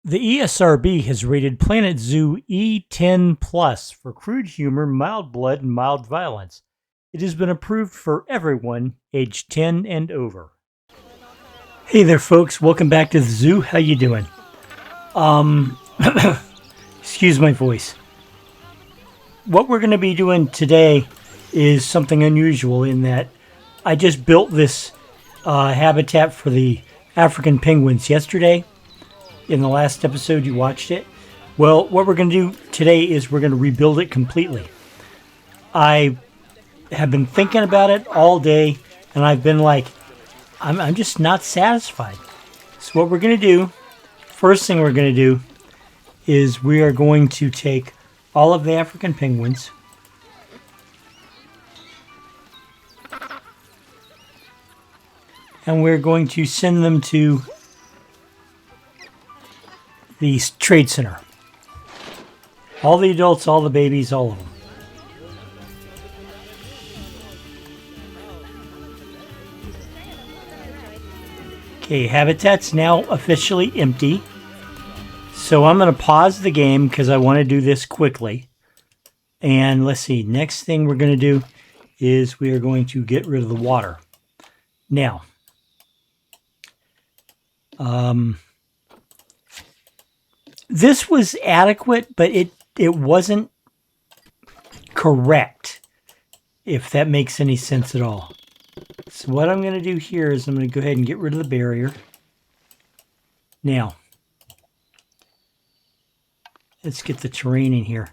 The ESRB has rated Planet Zoo E10 Plus for crude humor, mild blood, and mild violence. It has been approved for everyone aged 10 and over. Hey there, folks. Welcome back to the zoo. How you doing? Excuse my voice. What we're going to be doing today is something unusual in that I just built this habitat for the African penguins yesterday. In the last episode, you watched it. Well, what we're going to do today is we're going to rebuild it completely. I have been thinking about it all day, and I've been like, I'm just not satisfied. So what we're going to do, first thing we're going to do, is we are going to take all of the African penguins, and we're going to send them to the trade center. All the adults, all the babies, all of them. Okay, habitat's now officially empty. So I'm going to pause the game because I want to do this quickly. And let's see, next thing we're going to do is we are going to get rid of the water. Now, this was adequate, but it wasn't correct, if that makes any sense at all. So what I'm going to do here is I'm going to go ahead and get rid of the barrier. Now, let's get the terrain in here.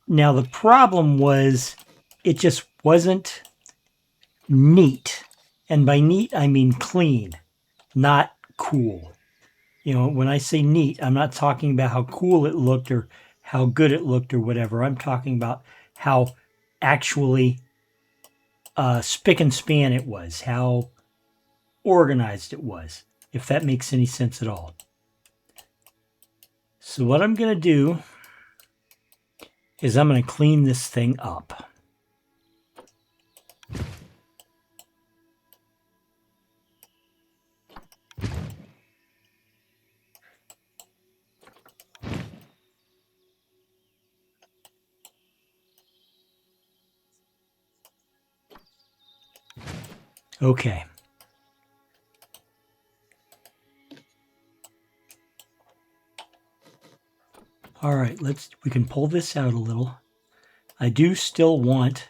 Now, the problem was it just wasn't neat. And by neat, I mean clean, not cool. You know, when I say neat, I'm not talking about how cool it looked or how good it looked or whatever. I'm talking about how actually spick and span it was, how organized it was, if that makes any sense at all. So what I'm going to do is I'm going to clean this thing up. Okay. All right, we can pull this out a little. I do still want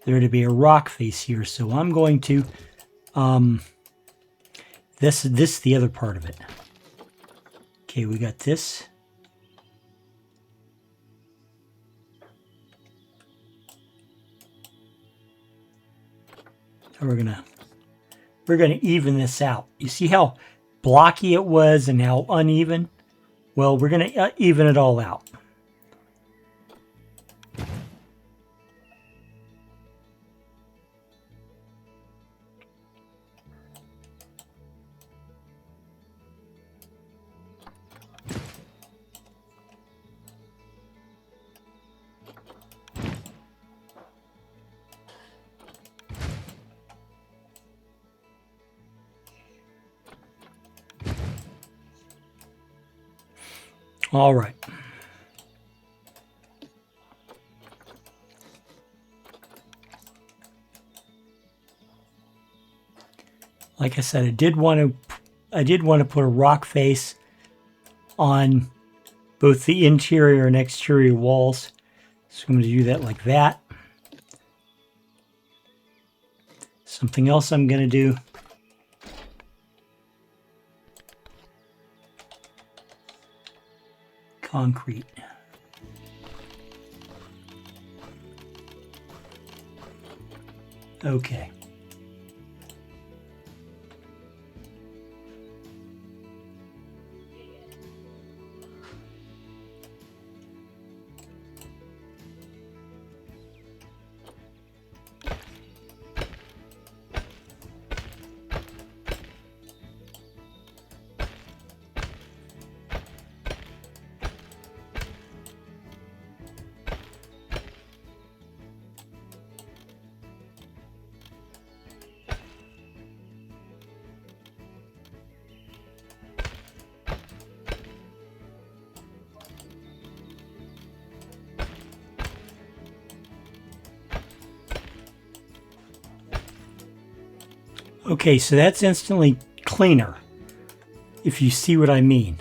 there to be a rock face here, so I'm going to this is the other part of it. Okay, we got this. And we're gonna even this out. You see how blocky it was and how uneven? Well, we're gonna even it all out. All right. Like I said, I did want to put a rock face on both the interior and exterior walls. So I'm going to do that like that. Something else I'm going to do. Concrete. Okay. Okay, so that's instantly cleaner, if you see what I mean.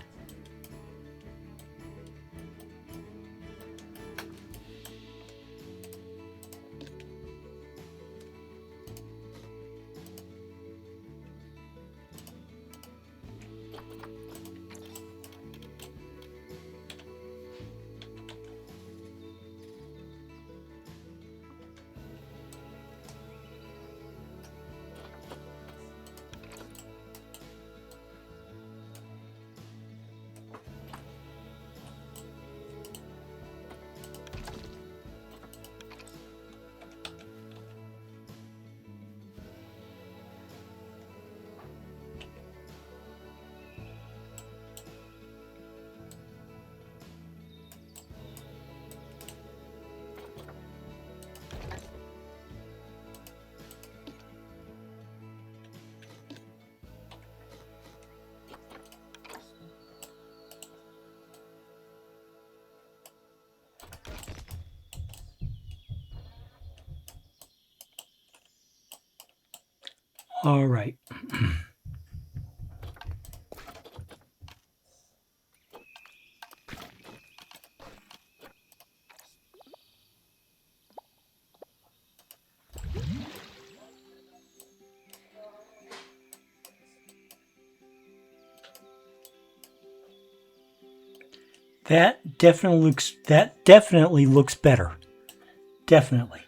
All right. That definitely looks better. Definitely.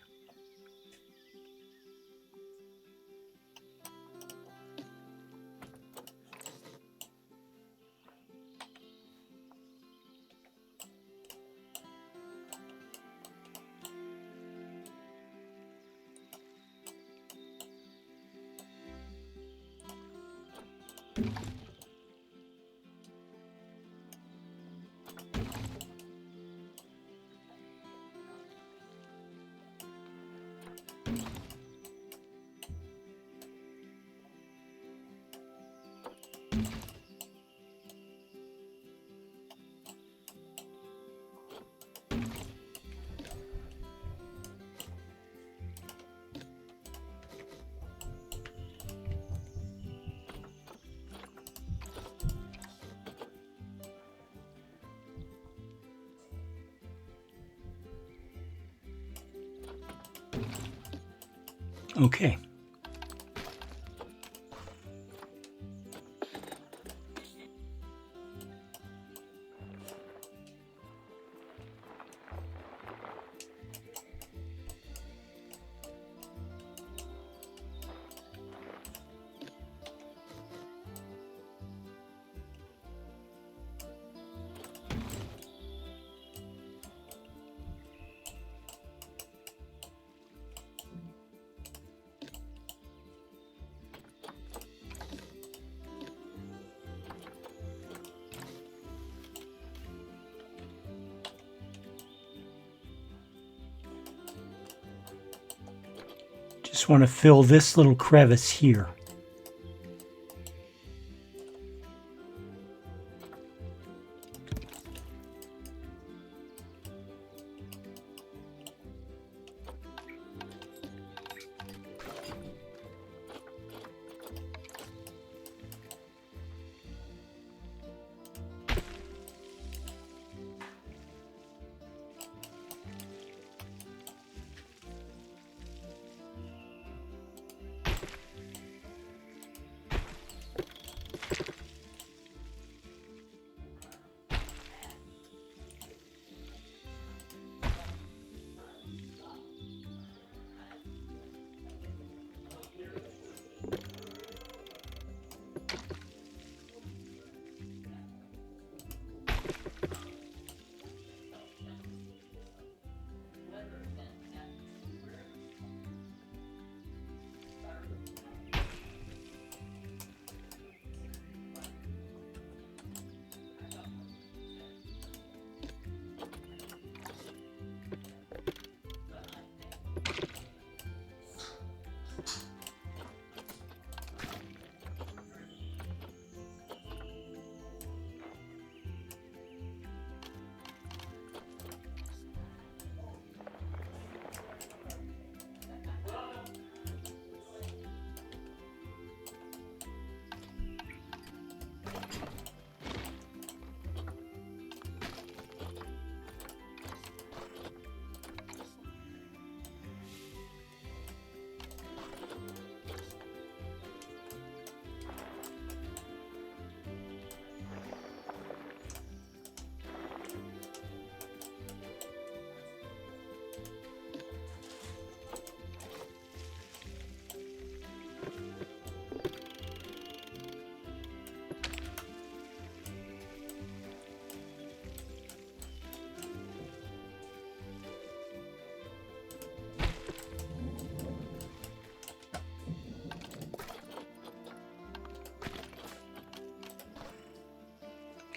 Okay. Just want to fill this little crevice here.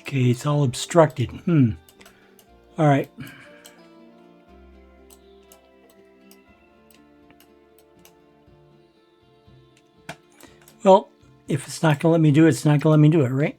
Okay, it's all obstructed. All right. Well, if it's not going to let me do it, it's not going to let me do it, right?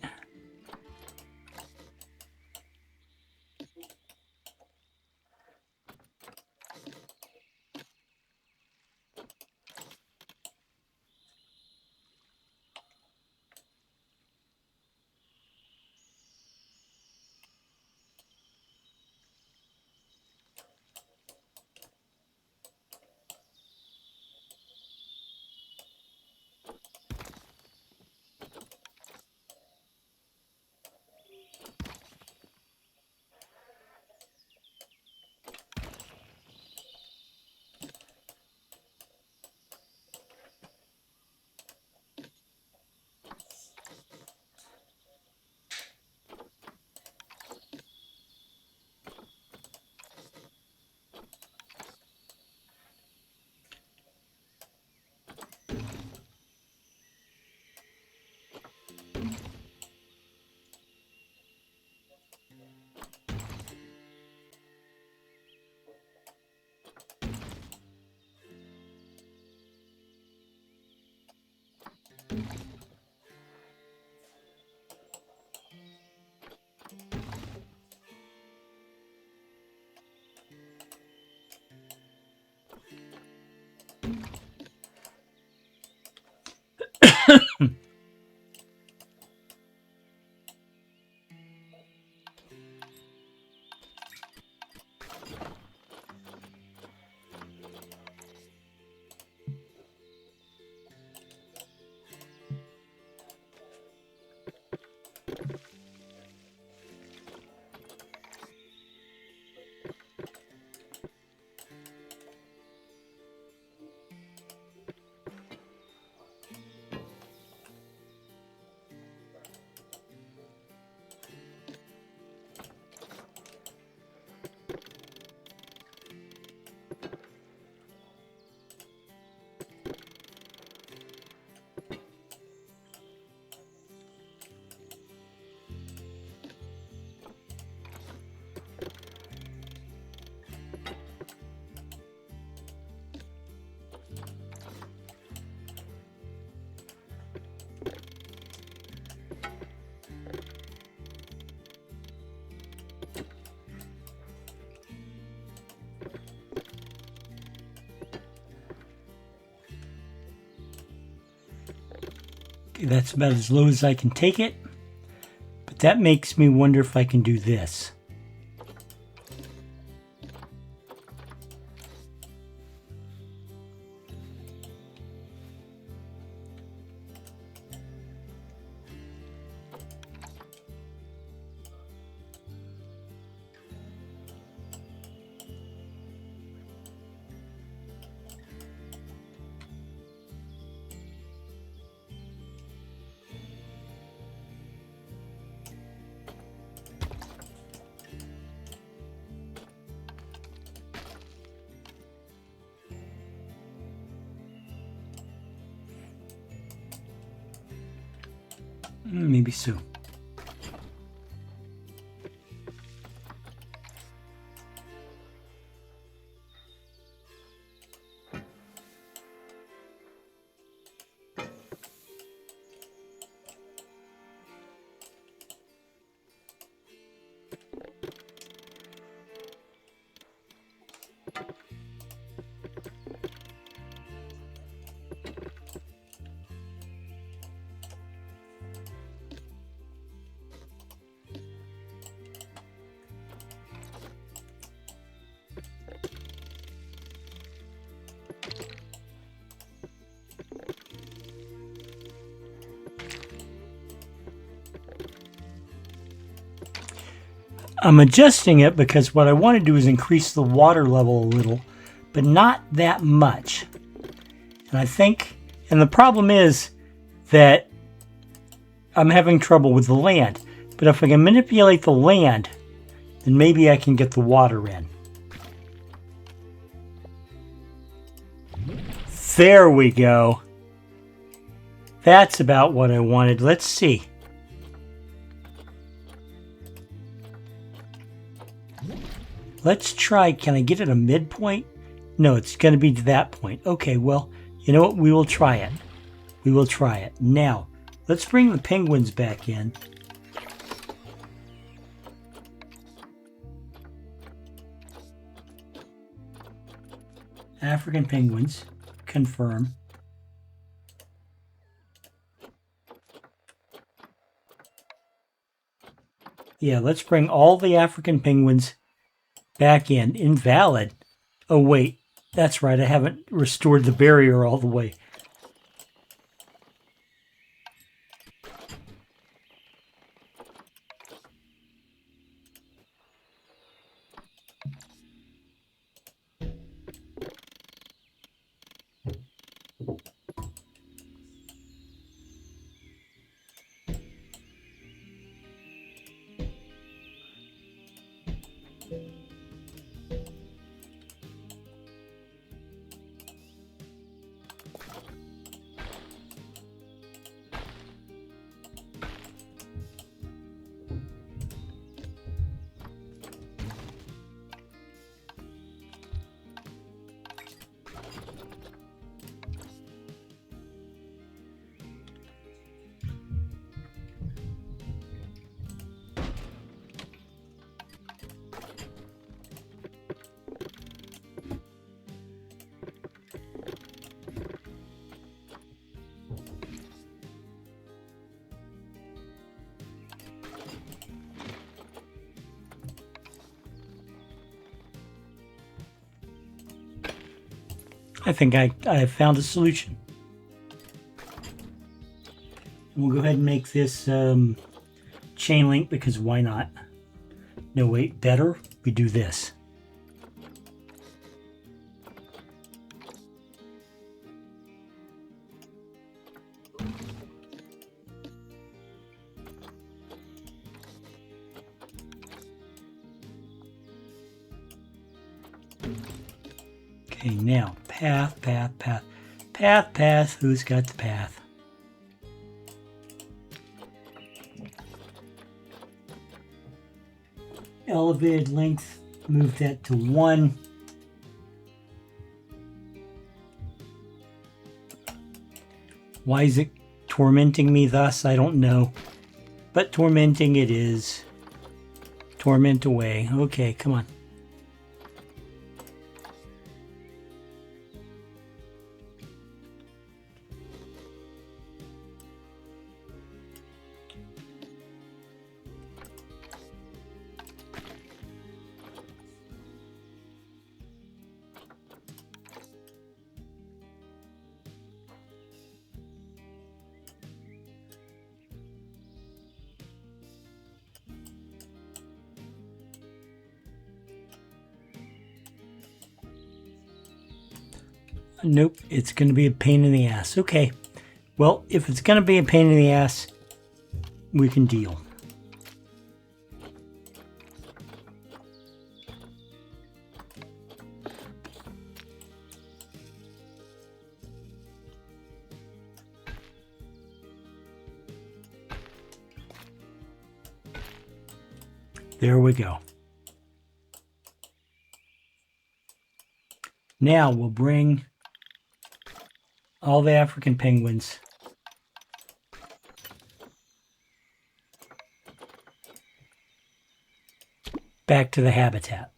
Okay, that's about as low as I can take it. But that makes me wonder if I can do this. Maybe so. I'm adjusting it because what I want to do is increase the water level a little, but not that much. And I think And the problem is that I'm having trouble with the land. But if I can manipulate the land, then maybe I can get the water in. There we go. That's about what I wanted. Let's see. Let's try. Can I get it a midpoint? No, it's going to be to that point. Okay, well, you know what? We will try it. We will try it. Now, let's bring the penguins back in. African penguins. Confirm. Yeah, let's bring all the African penguins back in. Invalid. Oh, wait. That's right. I haven't restored the barrier all the way. I think I found a solution. We'll go ahead and make this chain link because why not? No, wait, better we do this. Okay, now path, path, path, path, path. Who's got the path? Elevated length, move that to 1. Why is it tormenting me thus? I don't know. But tormenting it is. Torment away. Okay, come on. Nope, it's going to be a pain in the ass. Okay, well, if it's going to be a pain in the ass, we can deal. There we go. Now we'll bring all the African penguins back to the habitat.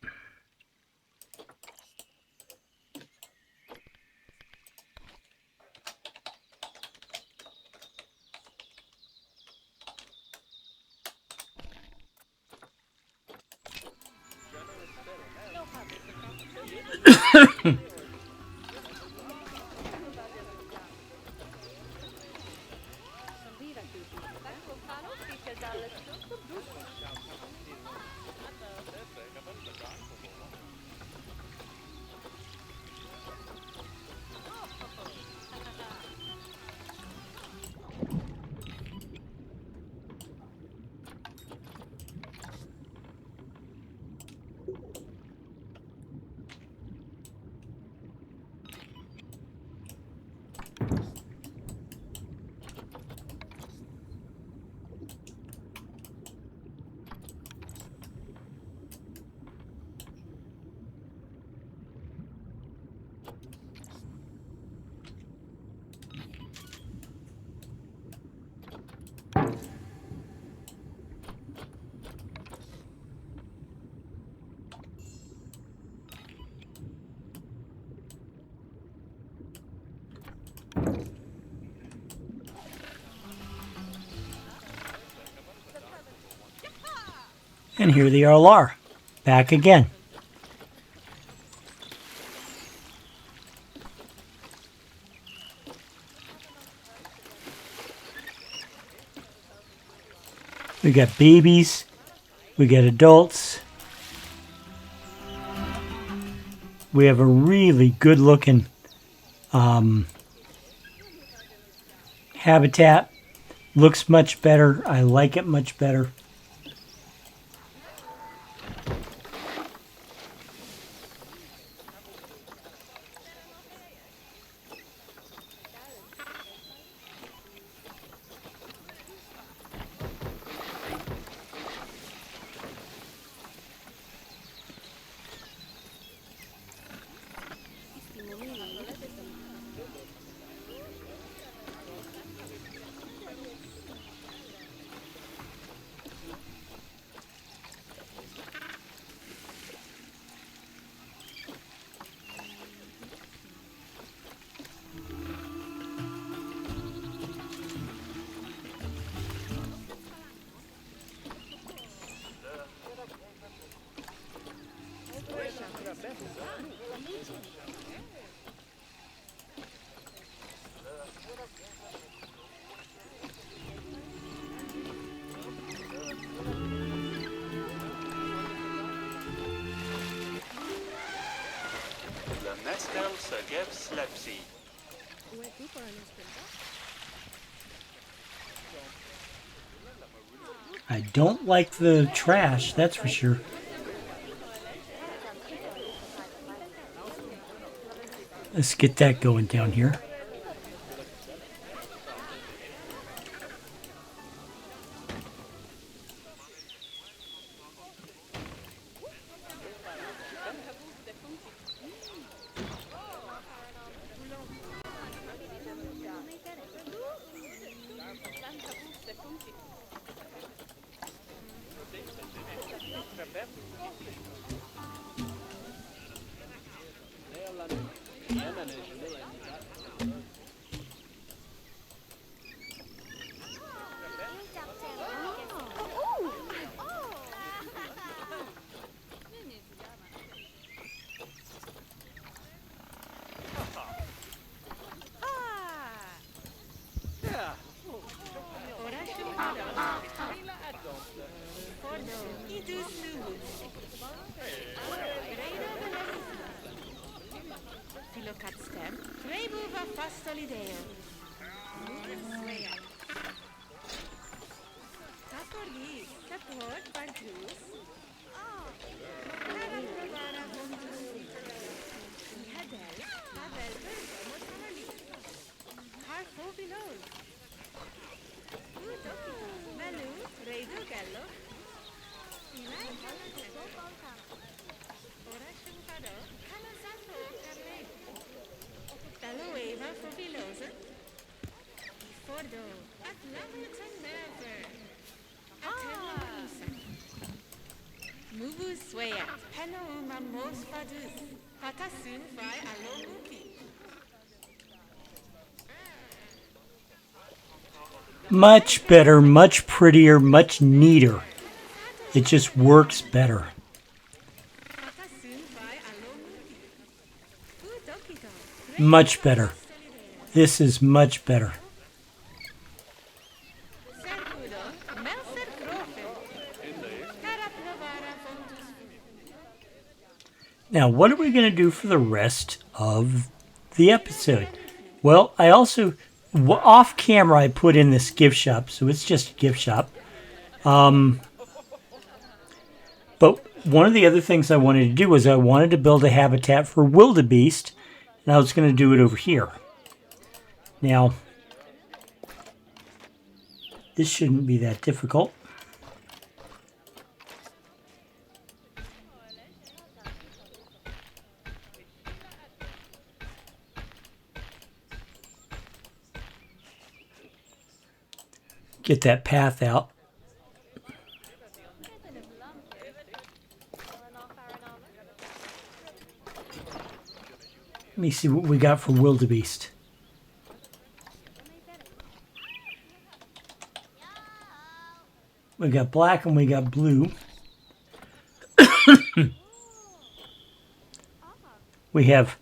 And here they all are, back again. We got babies, we got adults. We have a really good looking habitat. Looks much better. I like it much better. I don't like the trash, that's for sure. Let's get that going down here. Much better, much prettier, much neater. It just works better. Much better. This is much better. Now, what are we going to do for the rest of the episode? Well, I also, off camera, I put in this gift shop, so it's just a gift shop. But one of the other things I wanted to do was I wanted to build a habitat for wildebeest, and I was going to do it over here. Now, this shouldn't be that difficult. Get that path out. Let me see what we got for wildebeest. We got black and we got blue. We have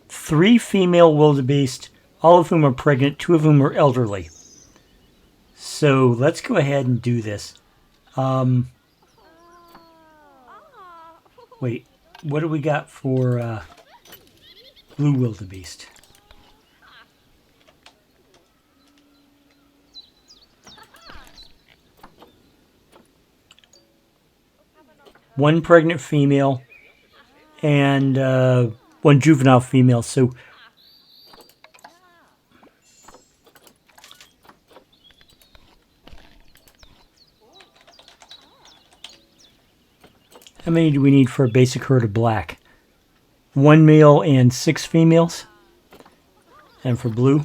3 female wildebeest, all of whom are pregnant, 2 of whom are elderly. So let's go ahead and do this. Wait, what do we got for blue wildebeest? One pregnant female and 1 juvenile female. So how many do we need for a basic herd of black? 1 male and 6 females. And for blue?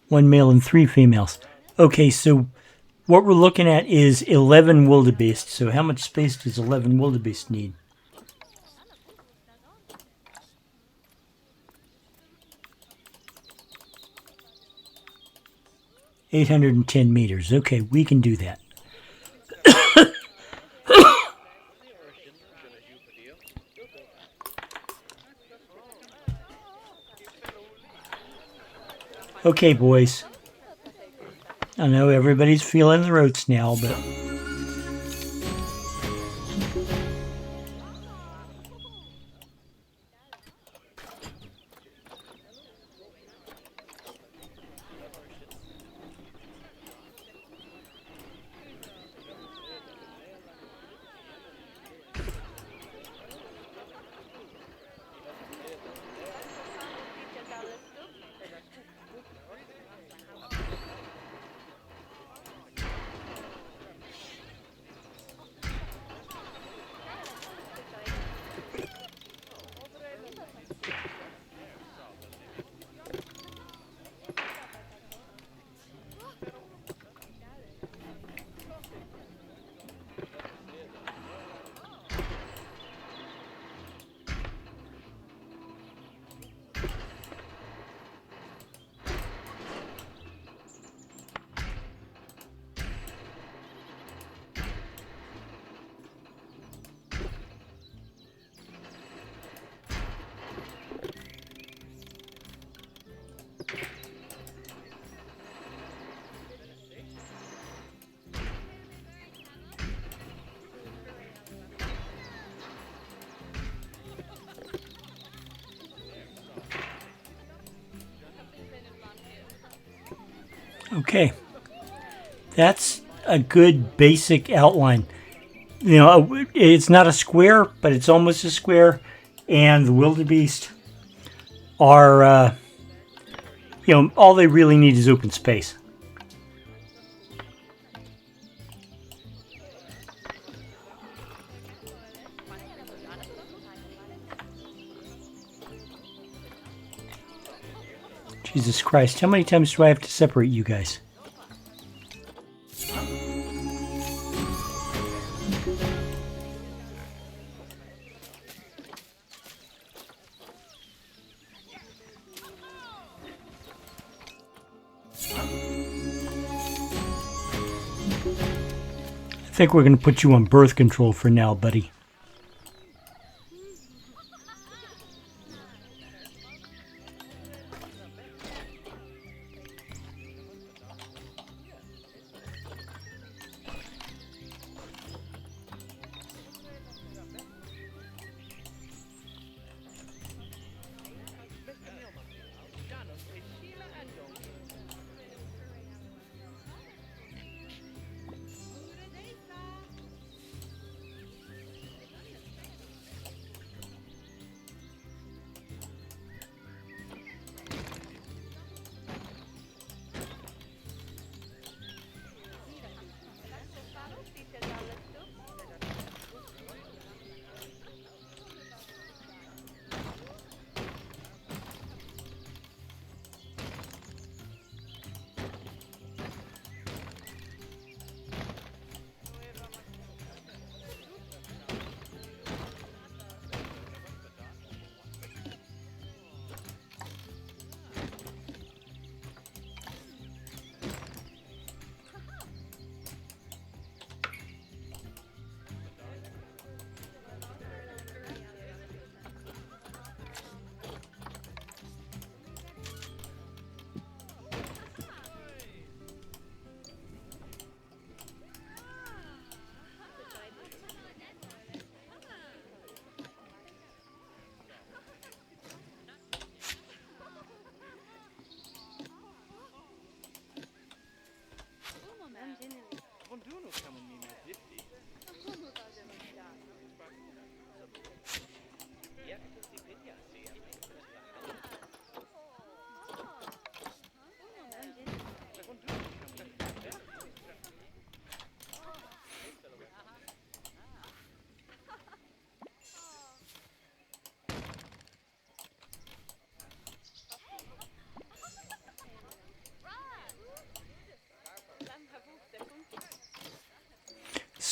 One male and 3 females. Okay, so what we're looking at is 11 wildebeest. So how much space does 11 wildebeest need? $810 meters. Okay, we can do that. Okay, boys. I know everybody's feeling the roads now, but okay. That's a good basic outline. You know, it's not a square, but it's almost a square. And the wildebeest are, you know, all they really need is open space. Jesus Christ, how many times do I have to separate you guys? I think we're going to put you on birth control for now, buddy.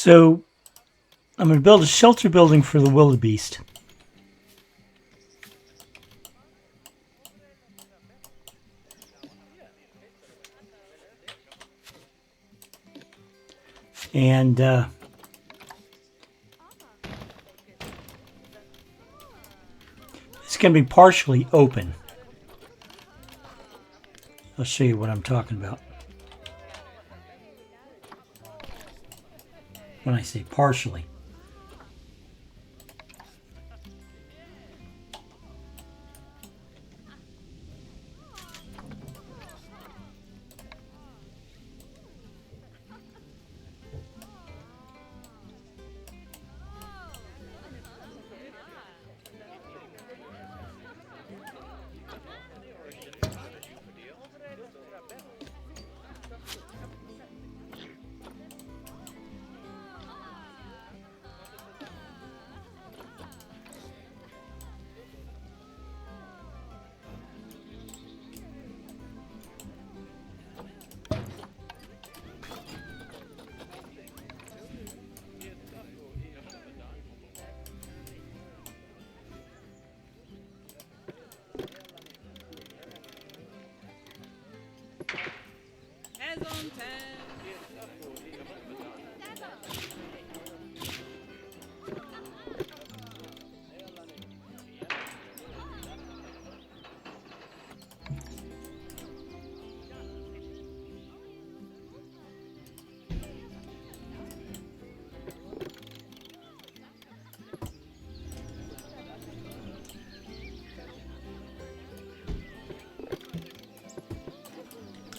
So I'm going to build a shelter building for the wildebeest. And it's going to be partially open. I'll show you what I'm talking about when I say partially.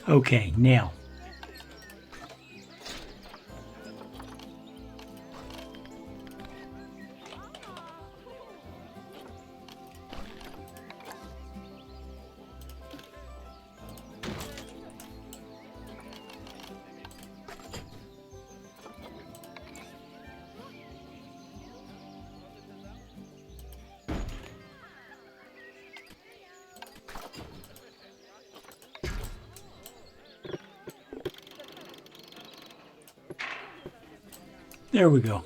Okay, now there we go.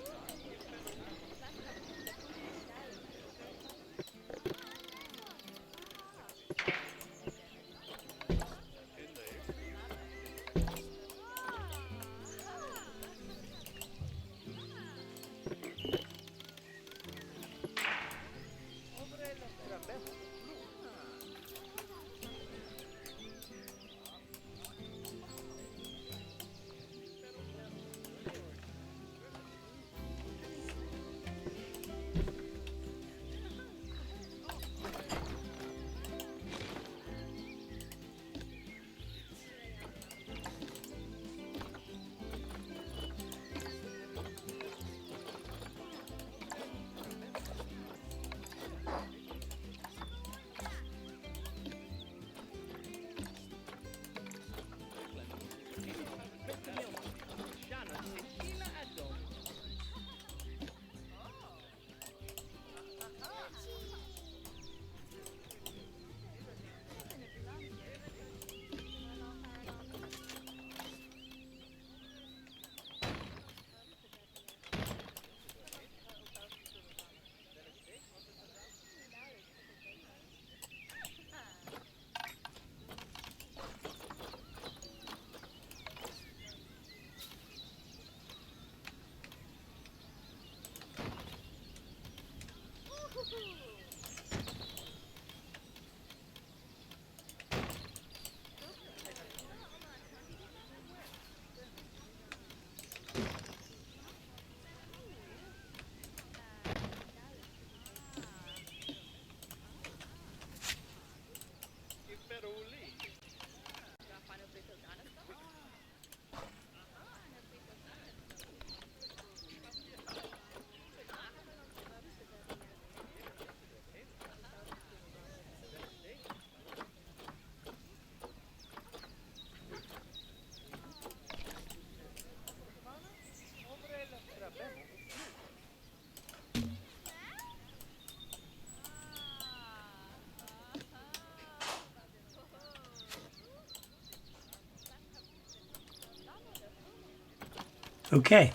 Okay.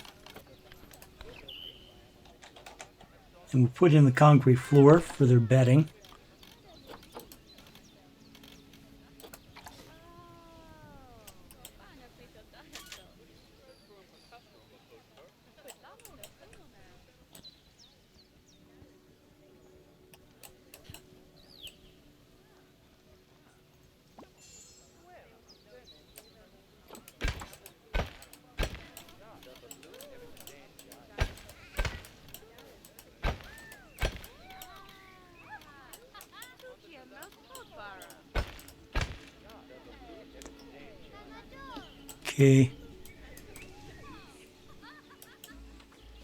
And we'll put in the concrete floor for their bedding. Okay.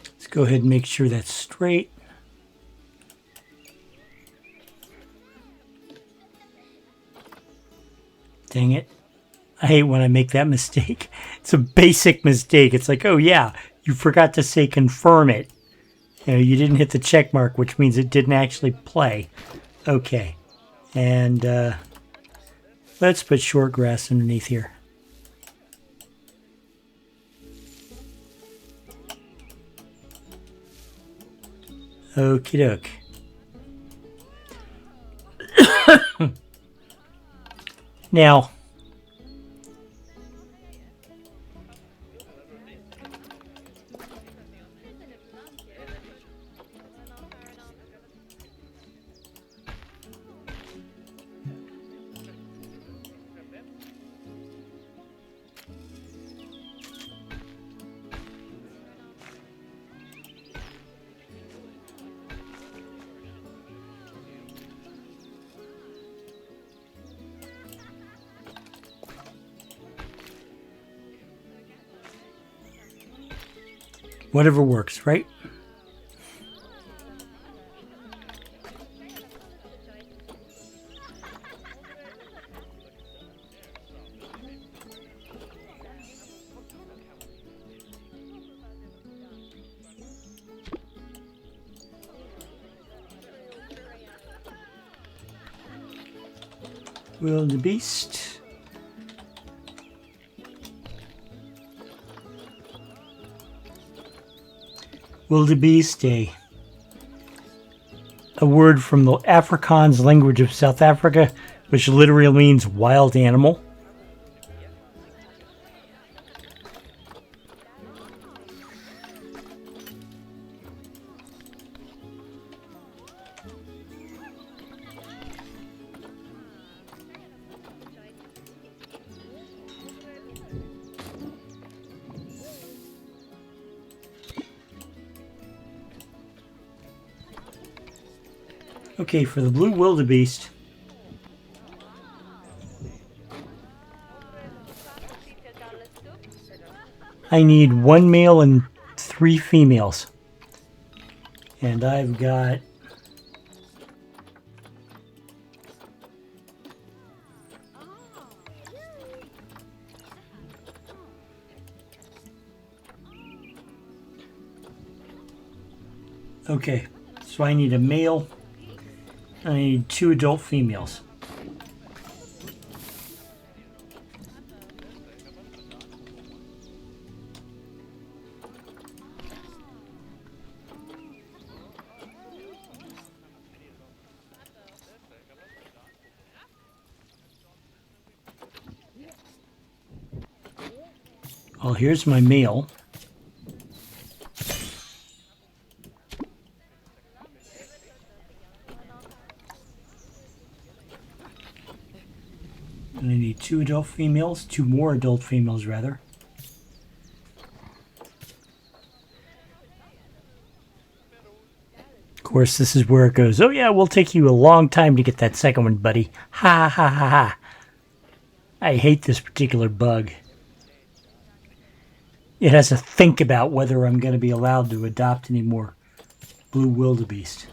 Let's go ahead and make sure that's straight. Dang it. I hate when I make that mistake. It's a basic mistake. It's like, oh yeah, you forgot to say confirm it. You know, you didn't hit the check mark, which means it didn't actually play. Okay. And let's put short grass underneath here. Okie doke. Now, whatever works, right? Wildebeest. Wildebeest, a word from the Afrikaans language of South Africa, which literally means wild animal. Okay, for the blue wildebeest, I need 1 male and 3 females. And I've got okay, so I need a male. I need 2 adult females. Well, here's my male. And I need 2 adult females, 2 more adult females rather. Of course, this is where it goes, oh yeah, we'll take you a long time to get that second one, buddy. Ha ha ha ha. I hate this particular bug. It has to think about whether I'm going to be allowed to adopt any more blue wildebeest.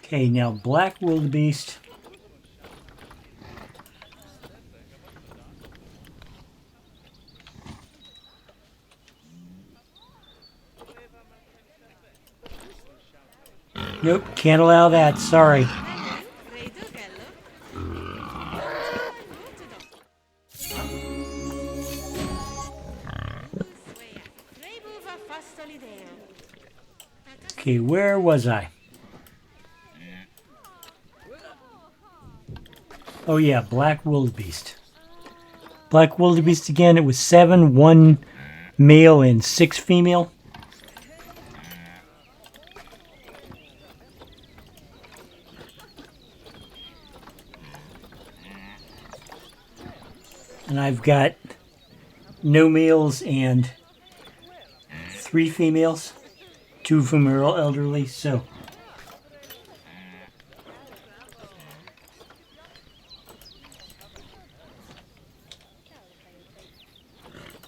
Okay, now black wildebeest. Nope, can't allow that. Sorry. Okay, where was I? Oh yeah, black wildebeest. Black wildebeest again. It was 7, 1 male and 6 female. And I've got no males and 3 females. 2 of whom are elderly, so.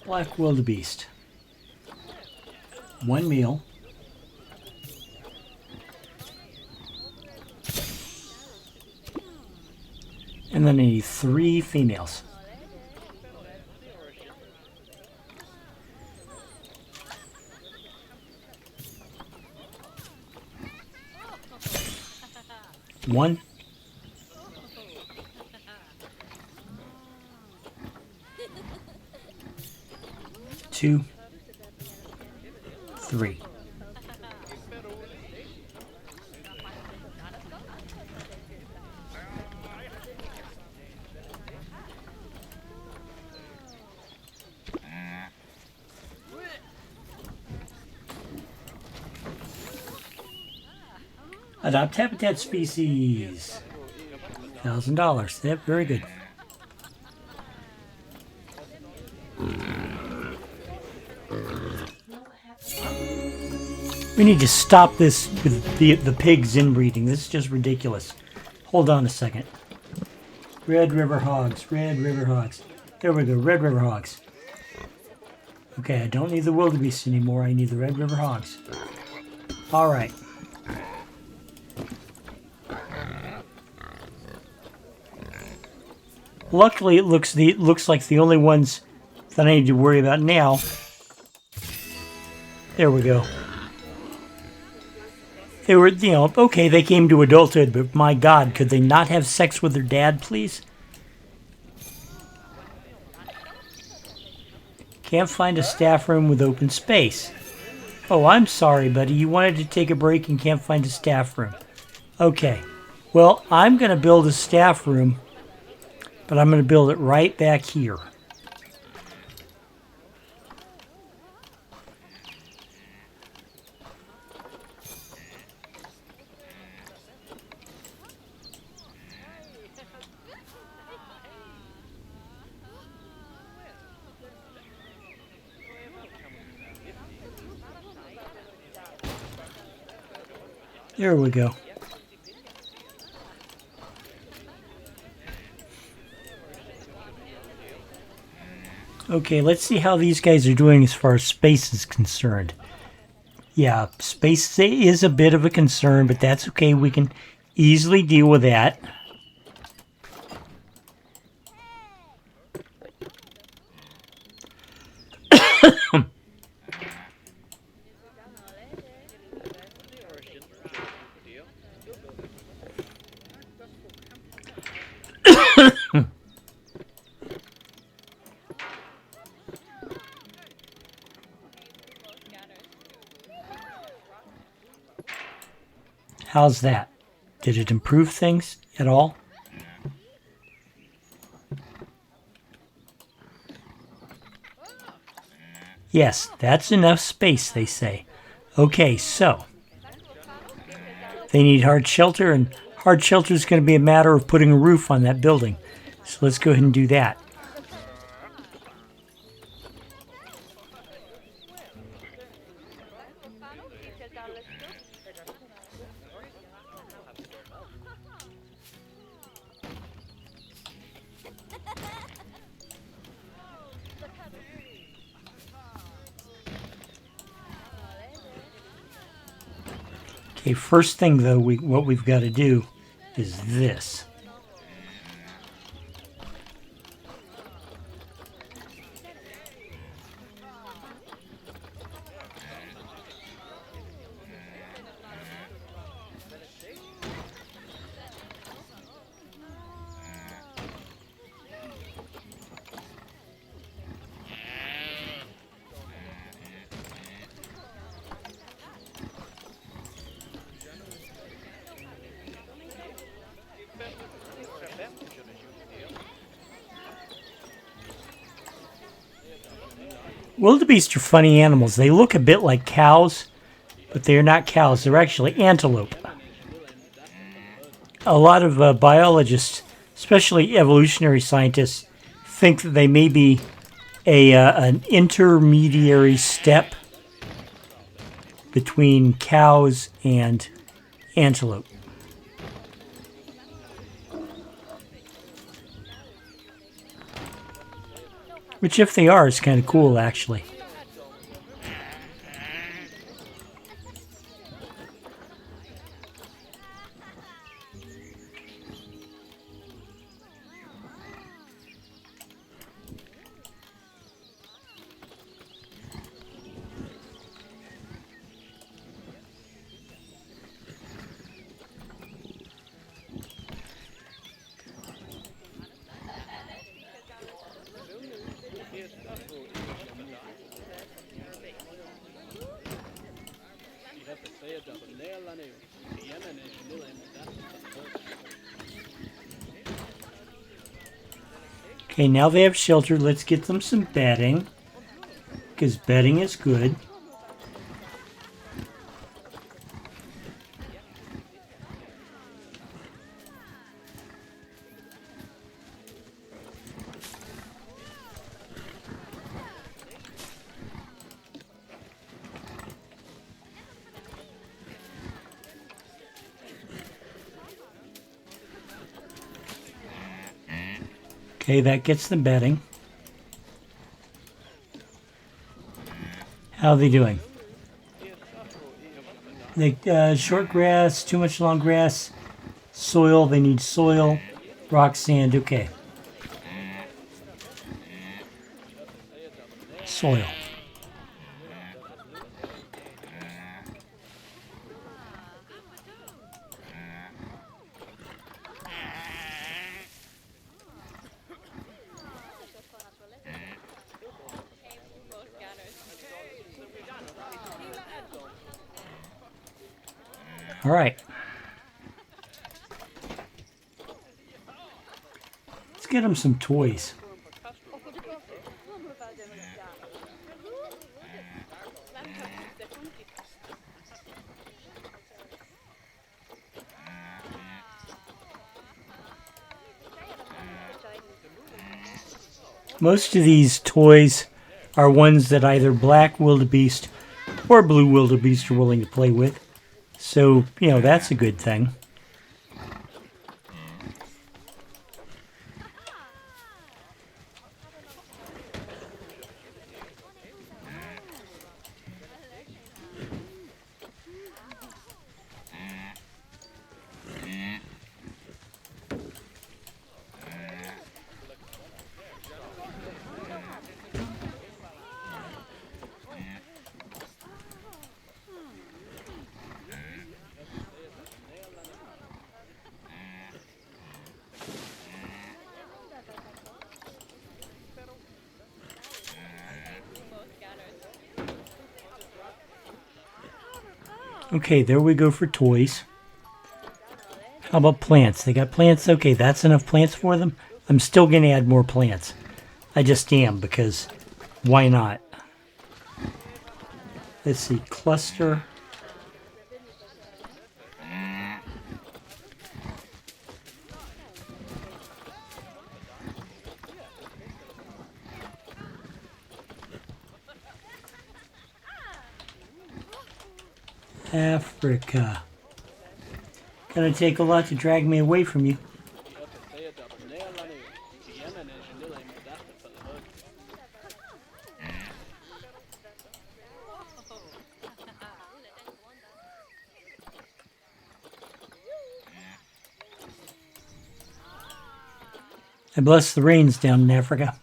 Black wildebeest. 1 male. And then I need 3 females. One, 2, 3. Adopt habitat species. $1,000. Yep, very good. We need to stop this with the pigs inbreeding. This is just ridiculous. Hold on a second. Red River Hogs. Red River Hogs. There we go. Red River Hogs. Okay, I don't need the wildebeest anymore. I need the Red River Hogs. All right. Luckily, it looks like the only ones that I need to worry about now. There we go. They were, okay, they came to adulthood, but my God, could they not have sex with their dad, please? Can't find a staff room with open space. Oh, I'm sorry, buddy. You wanted to take a break and can't find a staff room. Okay. Well, I'm going to build a staff room, but I'm going to build it right back here. There we go. Okay, let's see how these guys are doing as far as space is concerned. Yeah, space is a bit of a concern, but that's okay. We can easily deal with that. How's that? Did it improve things at all? Yes, that's enough space, they say. Okay, so they need hard shelter, and hard shelter is going to be a matter of putting a roof on that building. So let's go ahead and do that. Okay, first thing though, what we've got to do is this. Wildebeest are funny animals. They look a bit like cows, but they are not cows. They're actually antelope. A lot of biologists, especially evolutionary scientists, think that they may be an intermediary step between cows and antelope. Which, if they are, is kind of cool, actually. Okay, now they have shelter. Let's get them some bedding, because bedding is good. Okay, that gets the bedding. How are they doing? They short grass, too much long grass, soil. They need soil, rock, sand. Okay, soil. All right. Let's get them some toys. Most of these toys are ones that either black wildebeest or blue wildebeest are willing to play with. So, that's a good thing. Okay, there we go for toys. How about plants? They got plants? Okay, that's enough plants for them. I'm still going to add more plants. I just am, because why not? Let's see, cluster. Africa. Gonna take a lot to drag me away from you. I bless the rains down in Africa.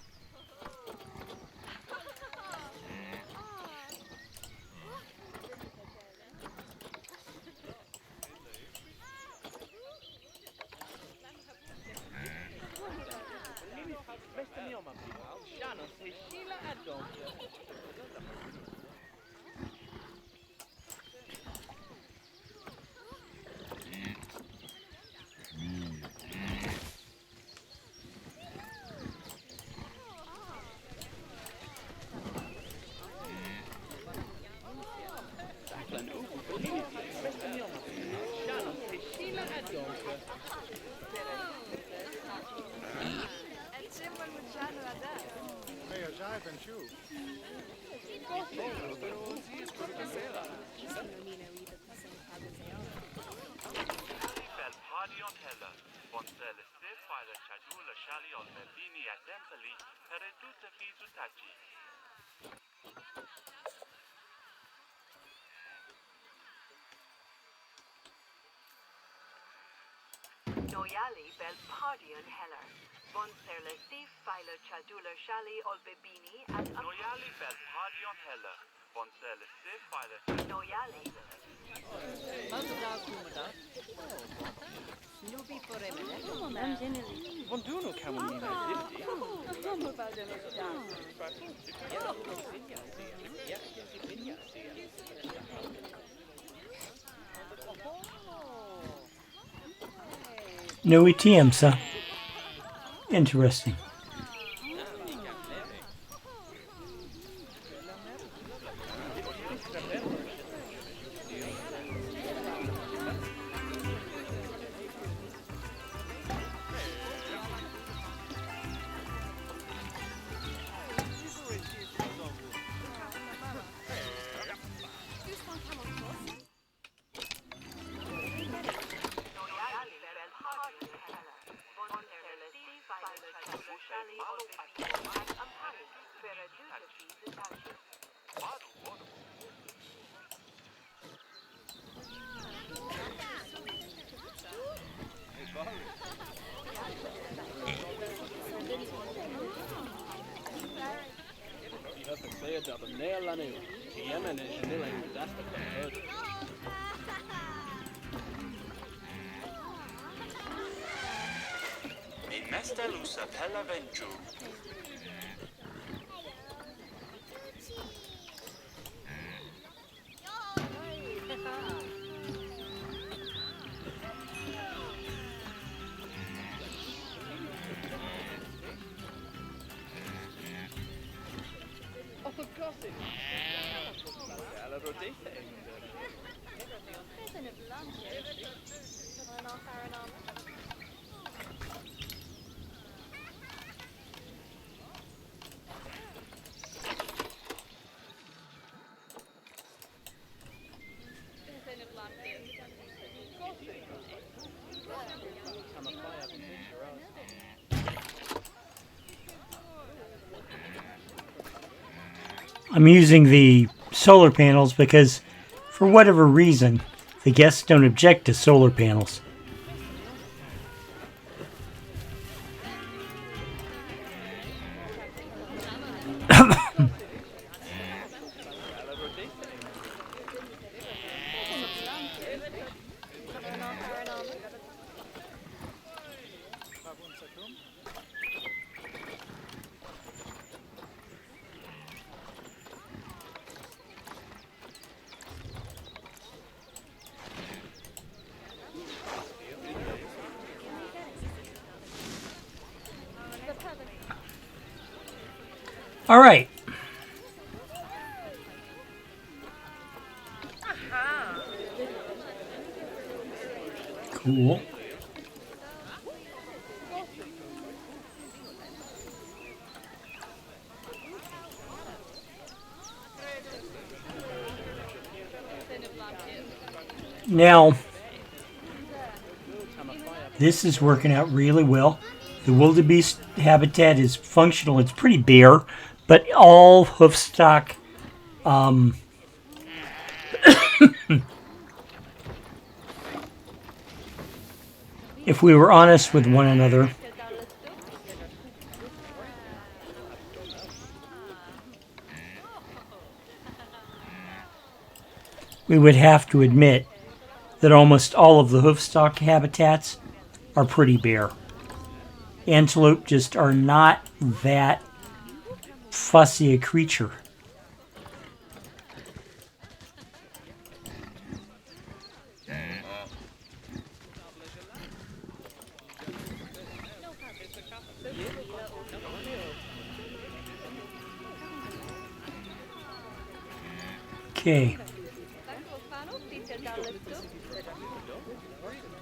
Noyali bel pardion heller. Von serle sif file chaduler shali ol bebini at Noyali bel pardion heller. Von serle sif file Noyali. Snoopy forever. Von Duno kan man mina livdi. No ATMs, huh? Interesting. Mestelusa pella venju. I'm using the solar panels because, for whatever reason, the guests don't object to solar panels. All right. Cool. Now, this is working out really well. The wildebeest habitat is functional. It's pretty bare, but all hoofstock if we were honest with one another, we would have to admit that almost all of the hoofstock habitats are pretty bare. Antelope just are not that fussy a creature. Okay.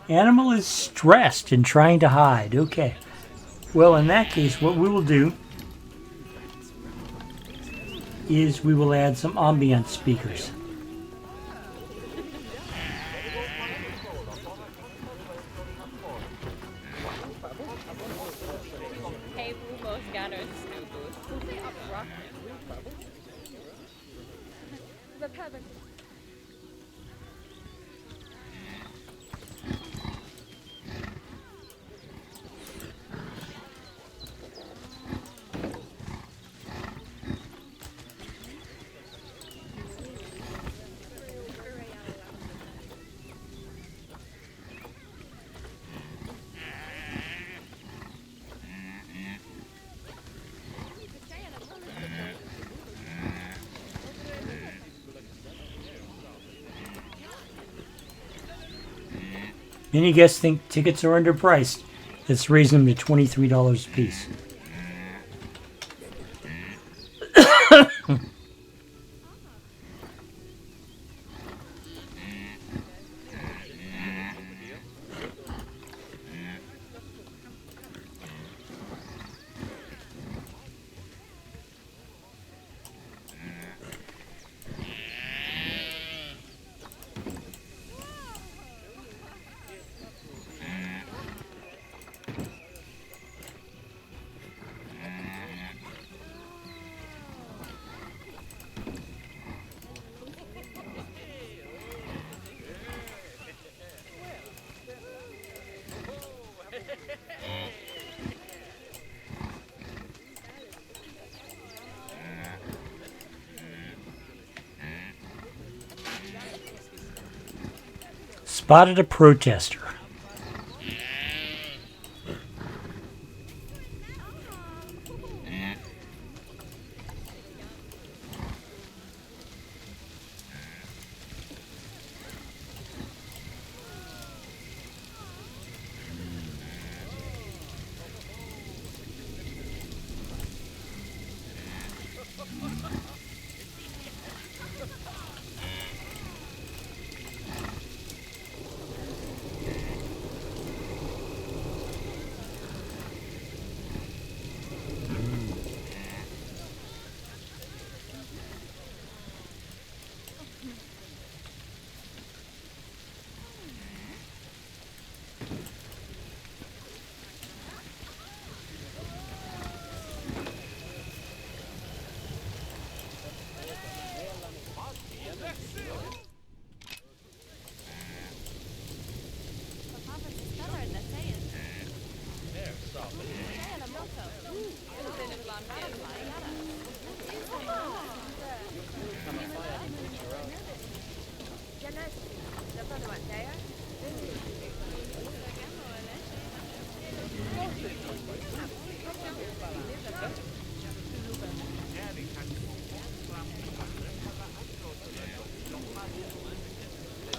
Animal is stressed and trying to hide. Okay. Well, in that case, what we will do is we will add some ambient speakers. Hey, Rubos Gatter Snoopus. The peasant. Any guests think tickets are underpriced? Let's raise them to $23 a piece. Spotted a protester.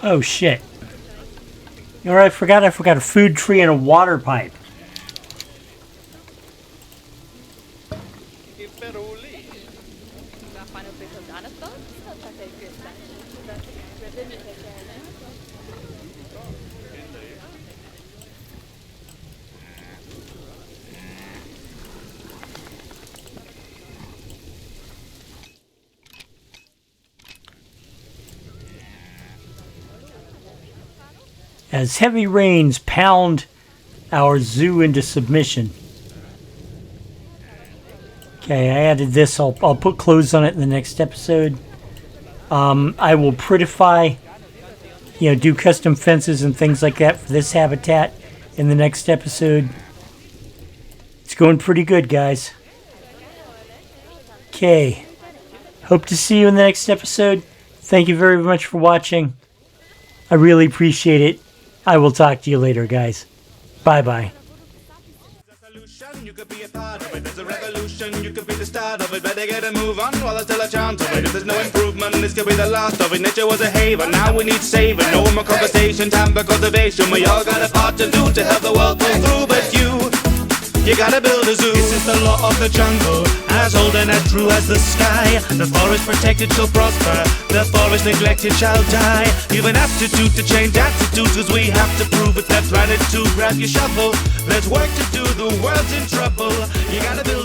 Oh shit. Alright, I forgot a food tree and a water pipe. As heavy rains pound our zoo into submission. Okay, I added this. I'll put clothes on it in the next episode. I will prettify, do custom fences and things like that for this habitat in the next episode. It's going pretty good, guys. Okay. Hope to see you in the next episode. Thank you very much for watching. I really appreciate it. I will talk to you later, guys. Bye-bye. You could be a part of it. There's a revolution, you could be the start of it. Better get a move on while there's still a chance of it. If there's no improvement, this could be the last of it. Nature was a haven, now we need saving. No more conversation, time for cultivation. We all got a part to do to help the world pull through. But you gotta build a zoo. This is the law of the jungle, as old and as true as the sky. The forest protected shall prosper, the forest neglected shall die. You've an aptitude to change attitudes, cause we have to prove it. That planet to grab your shovel. Let's work to do, the world's in trouble. You gotta build